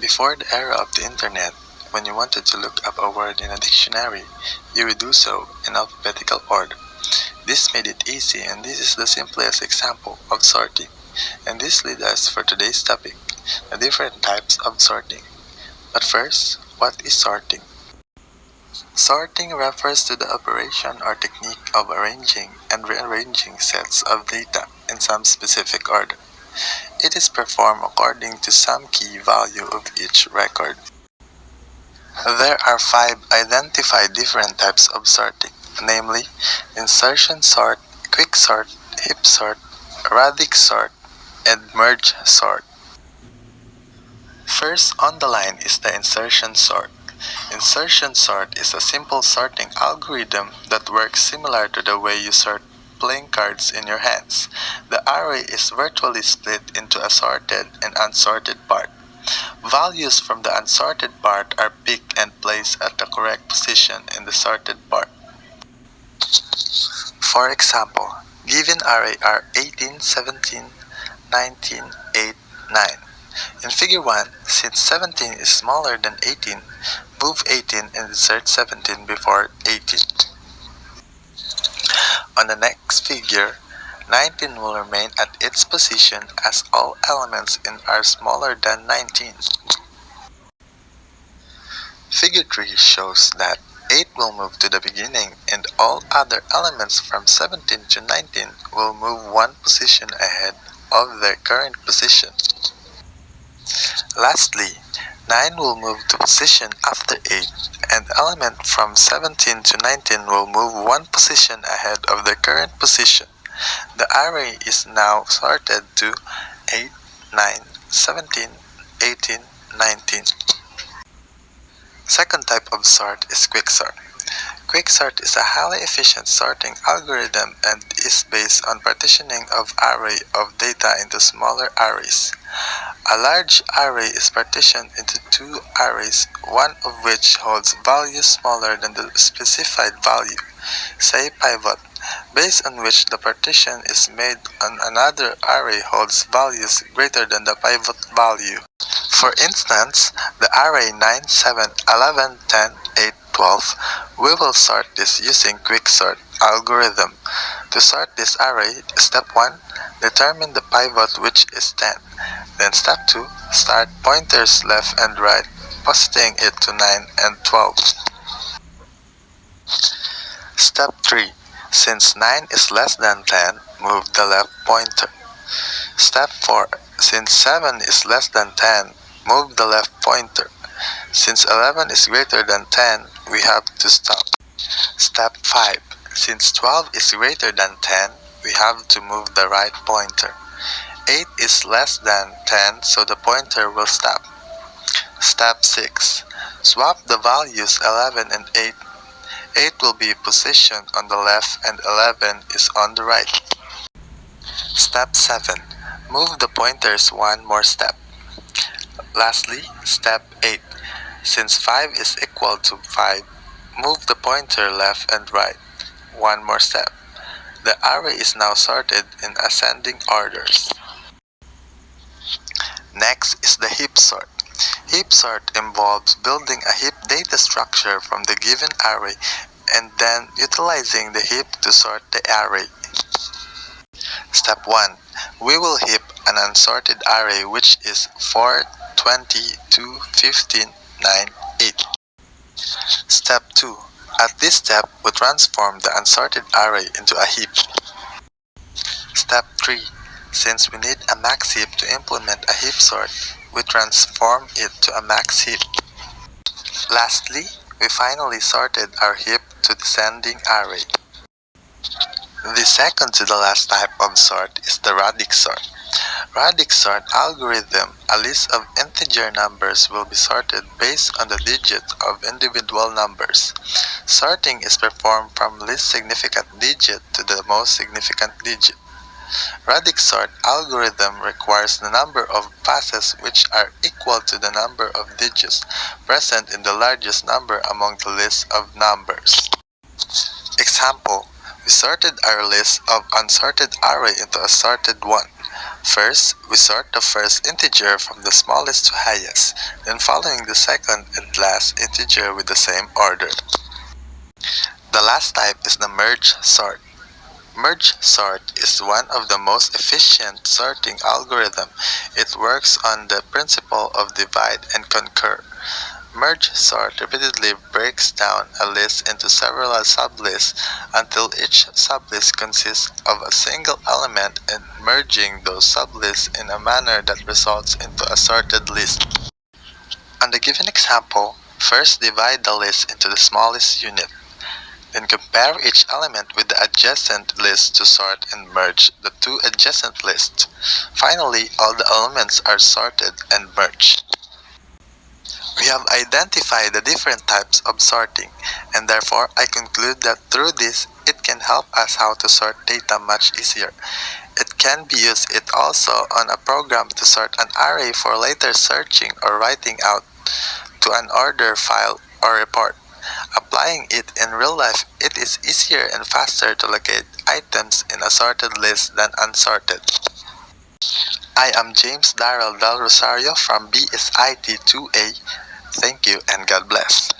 Before the era of the internet, when you wanted to look up a word in a dictionary, you would do so in alphabetical order. This made it easy, and this is the simplest example of sorting. And this leads us for today's topic, the different types of sorting. But first, what is sorting? Sorting refers to the operation or technique of arranging and rearranging sets of data in some specific order. It is performed according to some key value of each record. There are five identified different types of sorting, namely insertion sort, quick sort, heap sort, radix sort, and merge sort. First on the line is the insertion sort. Insertion sort is a simple sorting algorithm that works similar to the way you sort playing cards in your hands. The array is virtually split into a sorted and unsorted part. Values from the unsorted part are picked and placed at the correct position in the sorted part. For example, given array are 18, 17, 19, 8, 9. In figure 1, since 17 is smaller than 18, move 18 and insert 17 before 18. On the next figure, 19 will remain at its position as all elements in are smaller than 19. Figure 3 shows that 8 will move to the beginning and all other elements from 17 to 19 will move one position ahead of their current position. Lastly, 9 will move to position after 8 and element from 17 to 19 will move one position ahead of their current position. The array is now sorted to 8, 9, 17, 18, 19. Second type of sort is quicksort. Quicksort is a highly efficient sorting algorithm and is based on partitioning of array of data into smaller arrays. A large array is partitioned into two arrays, one of which holds values smaller than the specified value, say pivot, based on which the partition is made on another array holds values greater than the pivot value. For instance, the array 9, 7, 11, 10, 8, 12, we will sort this using quicksort algorithm. To sort this array, step 1, determine the pivot which is 10. Then step 2, start pointers left and right, positing it to 9 and 12. Step 3, since 9 is less than 10, move the left pointer. Step 4, since 7 is less than 10, move the left pointer. Since 11 is greater than 10, we have to stop. Step 5. Since 12 is greater than 10, we have to move the right pointer. 8 is less than 10, so the pointer will stop. Step 6. Swap the values 11 and 8. 8 will be positioned on the left and 11 is on the right. Step 7. Move the pointers one more step. Lastly, step 8. Since 5 is equal to 5, move the pointer left and right. One more step. The array is now sorted in ascending orders. Next is the heap sort. Heap sort involves building a heap data structure from the given array and then utilizing the heap to sort the array. Step 1. We will heap an unsorted array which is 4, 20, 2, 15, 9, 8. Step 2. At this step, we transform the unsorted array into a heap. Step 3. Since we need a max heap to implement a heap sort, we transform it to a max heap. Lastly, we finally sorted our heap to descending array. The second to the last type of sort is the radix sort. Radix sort algorithm, a list of integer numbers will be sorted based on the digit of individual numbers. Sorting is performed from least significant digit to the most significant digit. Radix sort algorithm requires the number of passes which are equal to the number of digits present in the largest number among the list of numbers. Example, we sorted our list of unsorted array into a sorted one. First, we sort the first integer from the smallest to highest, then following the second and last integer with the same order. The last type is the merge sort. Merge sort is one of the most efficient sorting algorithm. It works on the principle of divide and conquer. Merge sort repeatedly breaks down a list into several sublists until each sublist consists of a single element and merging those sublists in a manner that results into a sorted list. On the given example, first divide the list into the smallest unit. Then compare each element with the adjacent list to sort and merge the two adjacent lists. Finally, all the elements are sorted and merged. We have identified the different types of sorting, and therefore I conclude that through this, it can help us how to sort data much easier. It can be used it also on a program to sort an array for later searching or writing out to an order file or report. Applying it in real life, it is easier and faster to locate items in a sorted list than unsorted. I am James Darrell Del Rosario from BSIT 2A. Thank you and God bless.